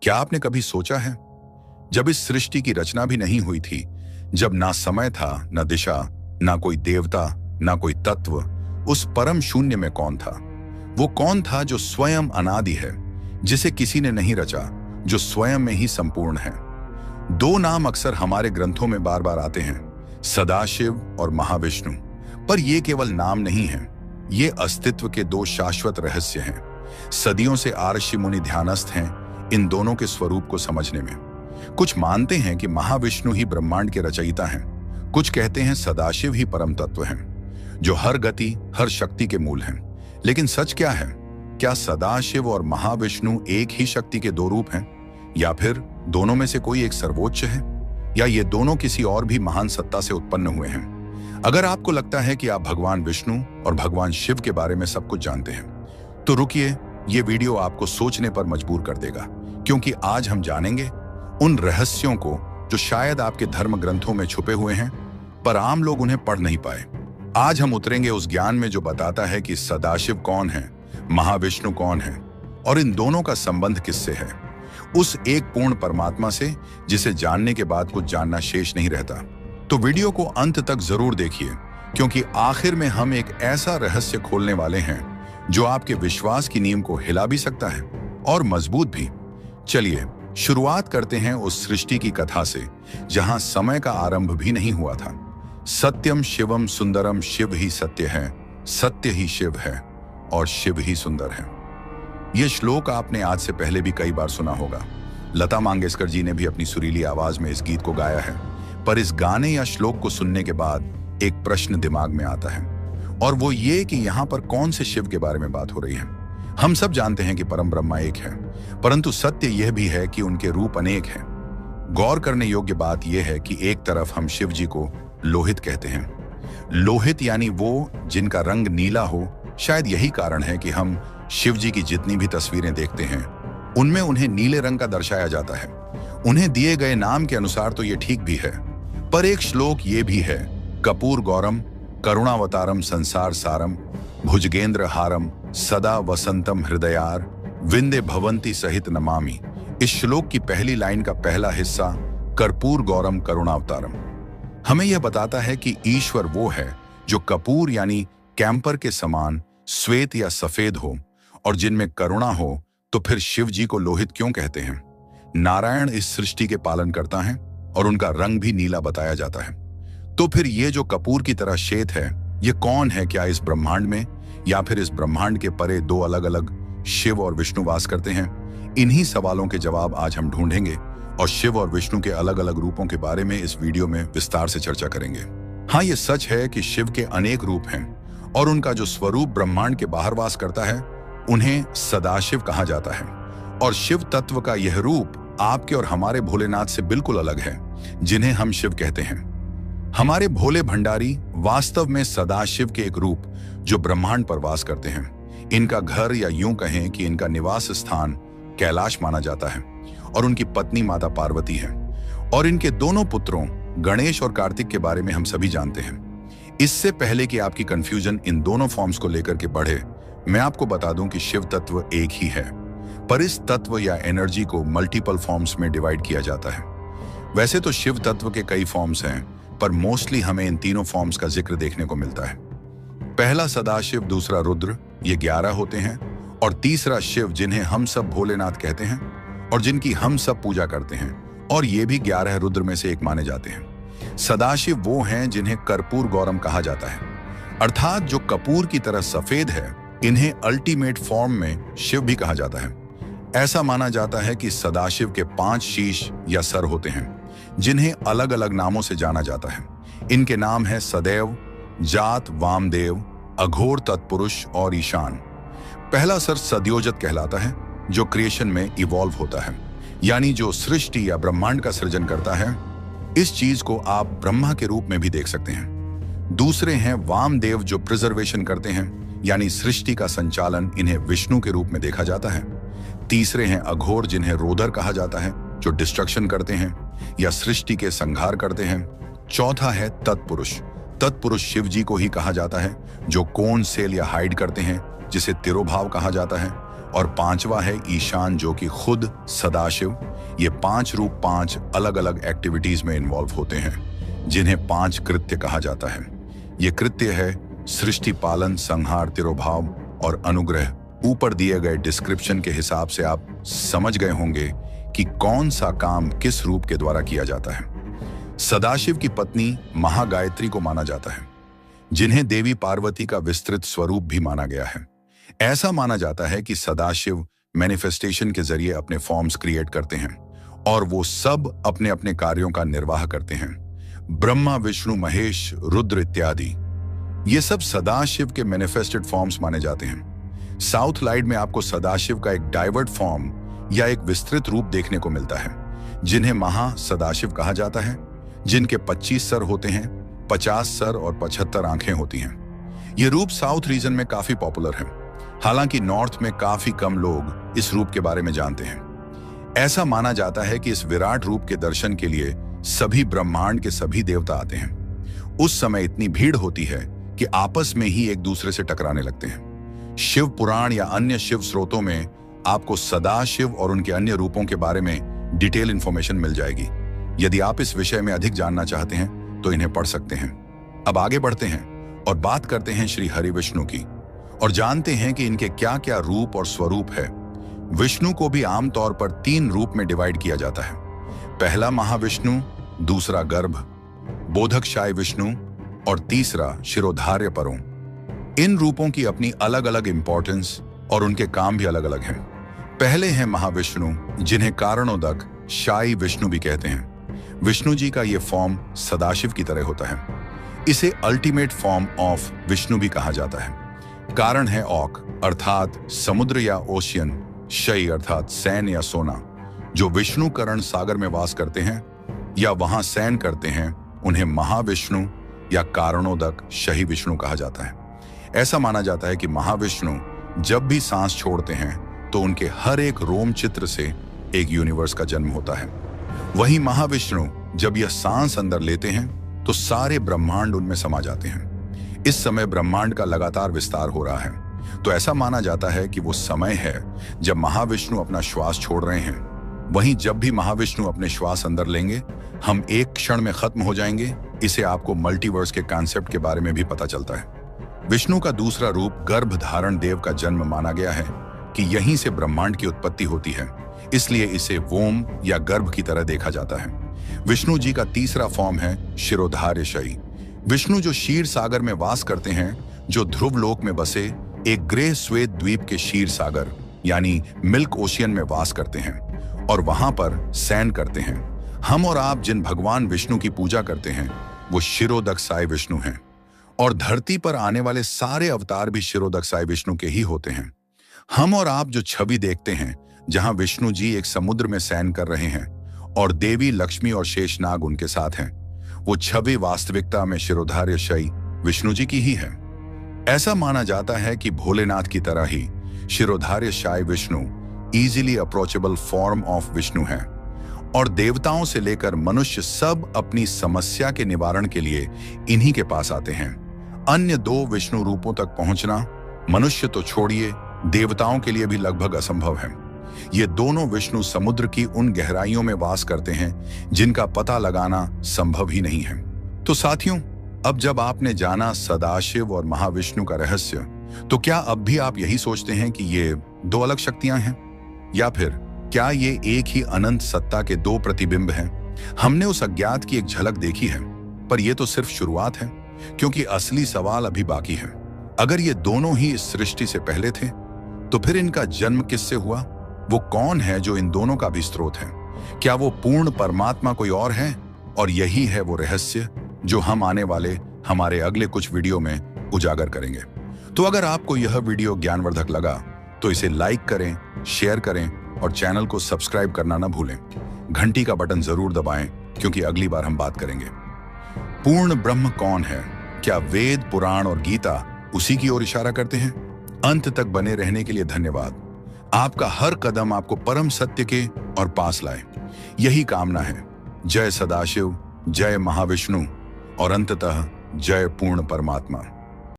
क्या आपने कभी सोचा है, जब इस सृष्टि की रचना भी नहीं हुई थी, जब ना समय था, ना दिशा, ना कोई देवता, ना कोई तत्व, उस परम शून्य में कौन था? वो कौन था जो स्वयं अनादि है, जिसे किसी ने नहीं रचा, जो स्वयं में ही संपूर्ण है? दो नाम अक्सर हमारे ग्रंथों में बार बार आते हैं, सदाशिव और महाविष्णु। पर ये केवल नाम नहीं है, ये अस्तित्व के दो शाश्वत रहस्य हैं। सदियों से ऋषि मुनि ध्यानस्थ हैं इन दोनों के स्वरूप को समझने में। कुछ मानते हैं कि महाविष्णु ही ब्रह्मांड के रचयिता हैं, कुछ कहते हैं सदाशिव ही परम तत्व हैं, जो हर गति, हर शक्ति के मूल हैं। लेकिन सच क्या है? क्या सदाशिव और महाविष्णु एक ही शक्ति के दो रूप हैं, या फिर दोनों में से कोई एक सर्वोच्च है, या ये दोनों किसी और भी महान सत्ता से उत्पन्न हुए हैं? अगर आपको लगता है कि आप भगवान विष्णु और भगवान शिव के बारे में सब कुछ जानते हैं, तो रुकिए, ये वीडियो आपको सोचने पर मजबूर कर देगा, क्योंकि आज हम जानेंगे उन रहस्यों को जो शायद आपके धर्म ग्रंथों में छुपे हुए हैं, पर आम लोग उन्हें पढ़ नहीं पाए। आज हम उतरेंगे उस ज्ञान में जो बताता है कि सदाशिव कौन है, महाविष्णु कौन है, और इन दोनों का संबंध किससे है। उस एक पूर्ण परमात्मा से जिसे जानने के बाद कुछ जानना शेष नहीं रहता। तो वीडियो को अंत तक जरूर देखिए, क्योंकि आखिर में हम एक ऐसा रहस्य खोलने वाले हैं जो आपके विश्वास की नींव को हिला भी सकता है और मजबूत भी। चलिए शुरुआत करते हैं उस सृष्टि की कथा से जहां समय का आरंभ भी नहीं हुआ था। सत्यम शिवम सुंदरम, शिव ही सत्य है, सत्य ही शिव है, और शिव ही सुंदर है। यह श्लोक आपने आज से पहले भी कई बार सुना होगा। लता मंगेशकर जी ने भी अपनी सुरीली आवाज में इस गीत को गाया है। पर इस गाने या श्लोक को सुनने के बाद एक प्रश्न दिमाग में आता है, और वो ये कि यहाँ पर कौन से शिव के बारे में बात हो रही है। हम सब जानते हैं कि परम ब्रह्मा एक है, परंतु सत्य यह भी है कि उनके रूप अनेक हैं। गौर करने योग्य बात यह है कि एक तरफ हम शिव जी को लोहित कहते हैं। लोहित यानी वो जिनका रंग नीला हो। शायद यही कारण है कि हम शिव जी की जितनी भी तस्वीरें देखते हैं उनमें उन्हें नीले रंग का दर्शाया जाता है। उन्हें दिए गए नाम के अनुसार तो ये ठीक भी है, पर एक श्लोक ये भी है, कपूर गौरम करुणावतारम संसार सारम भुजगेंद्र हारम सदा वसंतम हृदयार विंदे भवंती सहित नमामि। इस श्लोक की पहली लाइन का पहला हिस्सा कर्पूर गौरम करुणावतारम हमें यह बताता है कि ईश्वर वो है जो कपूर यानी कैंपर के समान श्वेत या सफेद हो, और जिनमें करुणा हो तो फिर शिव जी को लोहित क्यों कहते हैं? नारायण इस सृष्टि के पालन करता है और उनका रंग भी नीला बताया जाता है। तो फिर ये जो कपूर की तरह श्वेत है, ये कौन है? क्या इस ब्रह्मांड में या फिर इस ब्रह्मांड के परे दो अलग अलग शिव और विष्णु वास करते हैं? इन्हीं सवालों के जवाब आज हम ढूंढेंगे और शिव और विष्णु के अलग अलग रूपों के बारे में इस वीडियो में विस्तार से चर्चा करेंगे। हाँ, ये सच है कि शिव के अनेक रूप हैं, और उनका जो स्वरूप ब्रह्मांड के बाहर वास करता है उन्हें सदाशिव कहा जाता है। और शिव तत्व का यह रूप आपके और हमारे भोलेनाथ से बिल्कुल अलग है, जिन्हें हम शिव कहते हैं। हमारे भोले भंडारी वास्तव में सदाशिव के एक रूप जो ब्रह्मांड पर वास करते हैं। इनका घर, या यूं कहें कि इनका निवास स्थान कैलाश माना जाता है, और उनकी पत्नी माता पार्वती है। और इनके दोनों पुत्रों गणेश और कार्तिक के बारे में हम सभी जानते हैं। इससे पहले कि आपकी कंफ्यूजन इन दोनों फॉर्म्स को लेकर के बढ़े, मैं आपको बता दूं कि शिव तत्व एक ही है, पर इस तत्व या एनर्जी को मल्टीपल फॉर्म्स में डिवाइड किया जाता है। वैसे तो शिव तत्व के कई फॉर्म्स हैं, पर मोस्टली हमें इन तीनों फॉर्म्स का जिक्र देखने को मिलता है। पहला सदाशिव, दूसरा रुद्र, ये 11 होते हैं, और तीसरा शिव जिन्हें हम सब भोलेनाथ कहते हैं और जिनकी हम सब पूजा करते हैं, और ये भी 11 रुद्र में से एक माने जाते हैं। सदाशिव वो हैं जिन्हें कर्पूर गौरम कहा जाता है, अर्थात जो कपूर की तरह सफेद है। इन्हें अल्टीमेट फॉर्म में शिव भी कहा जाता है। ऐसा माना जाता है कि सदाशिव के 5 शीश या सर होते हैं, जिन्हें अलग अलग नामों से जाना जाता है। इनके नाम है सदैव, जात, वामदेव, अघोर, तत्पुरुष और ईशान। पहला सर सद्योजत कहलाता है, जो क्रिएशन में इवॉल्व होता है, यानी जो सृष्टि या ब्रह्मांड का सृजन करता है। इस चीज को आप ब्रह्मा के रूप में भी देख सकते हैं। दूसरे हैं वामदेव, जो प्रिजर्वेशन करते हैं, यानी सृष्टि का संचालन। इन्हें विष्णु के रूप में देखा जाता है। तीसरे हैं अघोर, जिन्हें रोदर कहा जाता है, जो डिस्ट्रक्शन करते हैं या सृष्टि के संहार करते हैं। चौथा है तत्पुरुष। तत्पुरुष शिव जी को ही कहा जाता है, जो कोन सेल या हाइड करते हैं, जिसे तिरोभाव कहा जाता है। और पांचवा है ईशान, जो कि खुद सदाशिव। ये 5 रूप 5 अलग अलग एक्टिविटीज में इन्वॉल्व होते हैं, जिन्हें 5 कृत्य कहा जाता है। ये कृत्य है सृष्टि पालन, संहार, तिरोभाव और अनुग्रह। ऊपर दिए गए डिस्क्रिप्शन के हिसाब से आप समझ गए होंगे कि कौन सा काम किस रूप के द्वारा किया जाता है। सदाशिव की पत्नी महागायत्री को माना जाता है, जिन्हें देवी पार्वती का विस्तृत स्वरूप भी माना गया है। ऐसा माना जाता है कि सदाशिव मैनिफेस्टेशन के जरिए अपने फॉर्म्स क्रिएट करते हैं और वो सब अपने अपने कार्यों का निर्वाह करते हैं। ब्रह्मा, विष्णु, महेश, रुद्र इत्यादि ये सब सदाशिव के मैनिफेस्टेड फॉर्म्स माने जाते हैं। साउथ लाइट में आपको सदाशिव का एक डाइवर्ट फॉर्म या एक विस्तृत रूप देखने को मिलता है, जिन्हें महा सदाशिव कहा जाता है, जिनके 25 सर होते हैं, 50 सर और 75 आंखें होती हैं। ये रूप साउथ रीजन में काफी पॉपुलर है, हालांकि नॉर्थ में काफी कम लोग इस रूप के बारे में जानते हैं। ऐसा माना जाता है कि इस विराट रूप के दर्शन के लिए सभी ब्रह्मांड के सभी देवता आते हैं। उस समय इतनी भीड़ होती है कि आपस में ही एक दूसरे से टकराने लगते हैं। शिव पुराण या अन्य शिव स्रोतों में आपको सदाशिव और उनके अन्य रूपों के बारे में डिटेल इंफॉर्मेशन मिल जाएगी। यदि आप इस विषय में अधिक जानना चाहते हैं तो इन्हें पढ़ सकते हैं। अब आगे बढ़ते हैं और बात करते हैं श्री हरि विष्णु की और जानते हैं कि इनके क्या क्या रूप और स्वरूप है। विष्णु को भी आमतौर पर 3 रूप में डिवाइड किया जाता है। पहला महाविष्णु, दूसरा गर्भ, बोधकशाय विष्णु और तीसरा शिरोधार्य परों। इन रूपों की अपनी अलग अलग इंपॉर्टेंस और उनके काम भी अलग अलग हैं। पहले हैं महाविष्णु, जिन्हें कारणोदक शाई विष्णु भी कहते हैं। विष्णु जी का ये फॉर्म सदाशिव की तरह होता है। इसे अल्टीमेट फॉर्म ऑफ विष्णु भी कहा जाता है। कारण है ऑक अर्थात समुद्र या ओशियन, शय अर्थात सैन या सोना। जो विष्णु करण सागर में वास करते हैं या वहां सैन करते हैं, उन्हें महाविष्णु या कारणोदक शही विष्णु कहा जाता है। ऐसा माना जाता है कि महाविष्णु जब भी सांस छोड़ते हैं तो उनके हर एक रोम चित्र से एक यूनिवर्स का जन्म होता है। वहीं महाविष्णु जब यह सांस अंदर लेते हैं तो सारे ब्रह्मांड उनमें समा जाते हैं। इस समय ब्रह्मांड का लगातार विस्तार हो रहा है, तो ऐसा माना जाता है कि वो समय है जब महाविष्णु अपना श्वास छोड़ रहे हैं। वहीं जब भी महाविष्णु अपने श्वास अंदर लेंगे, हम एक क्षण में खत्म हो जाएंगे। इसे आपको मल्टीवर्स के कॉन्सेप्ट के बारे में भी पता चलता है। विष्णु का दूसरा रूप गर्भ धारण देव का जन्म माना गया है कि यहीं से ब्रह्मांड की उत्पत्ति होती है, इसलिए इसे वोम या गर्भ की तरह देखा जाता है। विष्णु जी का तीसरा फॉर्म है शिरोधार्य शयी। विष्णु जो क्षीर सागर में वास करते हैं, जो ध्रुव लोक में बसे एक ग्रे श्वेत द्वीप के क्षीर सागर यानी मिल्क ओशियन में वास करते हैं और वहां पर सैन करते हैं। हम और आप जिन भगवान विष्णु की पूजा करते हैं वो शिरोदकसाय विष्णु हैं और धरती पर आने वाले सारे अवतार भी शिरोदकसाय विष्णु के ही होते हैं। हम और आप जो छवि देखते हैं जहां विष्णु जी एक समुद्र में सैन कर रहे हैं और देवी लक्ष्मी और शेषनाग उनके साथ हैं, वो छवि वास्तविकता में शिरोधार्य शयी विष्णु जी की ही है। ऐसा माना जाता है कि भोलेनाथ की तरह ही शिरोधार्य शाय Vishnu easily approachable form of Vishnu है और देवताओं से लेकर मनुष्य सब अपनी समस्या के निवारण के लिए इन्हीं के पास आते हैं। अन्य 2 विष्णु रूपों तक पहुंचना मनुष्य तो छोड़िए, देवताओं के लिए भी लगभग असंभव है। ये दोनों विष्णु समुद्र की उन गहराइयों में वास करते हैं जिनका पता लगाना संभव ही नहीं है। तो साथियों, अब जब आपने जाना सदाशिव और महाविष्णु का रहस्य, तो क्या अब भी आप यही सोचते हैं कि ये 2 अलग शक्तियां हैं, या फिर क्या ये एक ही अनंत सत्ता के 2 प्रतिबिंब हैं? हमने उस अज्ञात की एक झलक देखी है, पर यह तो सिर्फ शुरुआत है, क्योंकि असली सवाल अभी बाकी है। अगर ये दोनों ही इस सृष्टि से पहले थे, तो फिर इनका जन्म किससे हुआ? वो कौन है जो इन दोनों का भी स्रोत है? क्या वो पूर्ण परमात्मा कोई और है? और यही है वो रहस्य जो हम आने वाले हमारे अगले कुछ वीडियो में उजागर करेंगे। तो अगर आपको यह वीडियो ज्ञानवर्धक लगा तो इसे लाइक करें, शेयर करें और चैनल को सब्सक्राइब करना ना भूलें। घंटी का बटन जरूर दबाएं, क्योंकि अगली बार हम बात करेंगे पूर्ण ब्रह्म कौन है। क्या वेद, पुराण और गीता उसी की ओर इशारा करते हैं? अंत तक बने रहने के लिए धन्यवाद। आपका हर कदम आपको परम सत्य के और पास लाए, यही कामना है। जय सदाशिव, जय महाविष्णु और अंततः जय पूर्ण परमात्मा।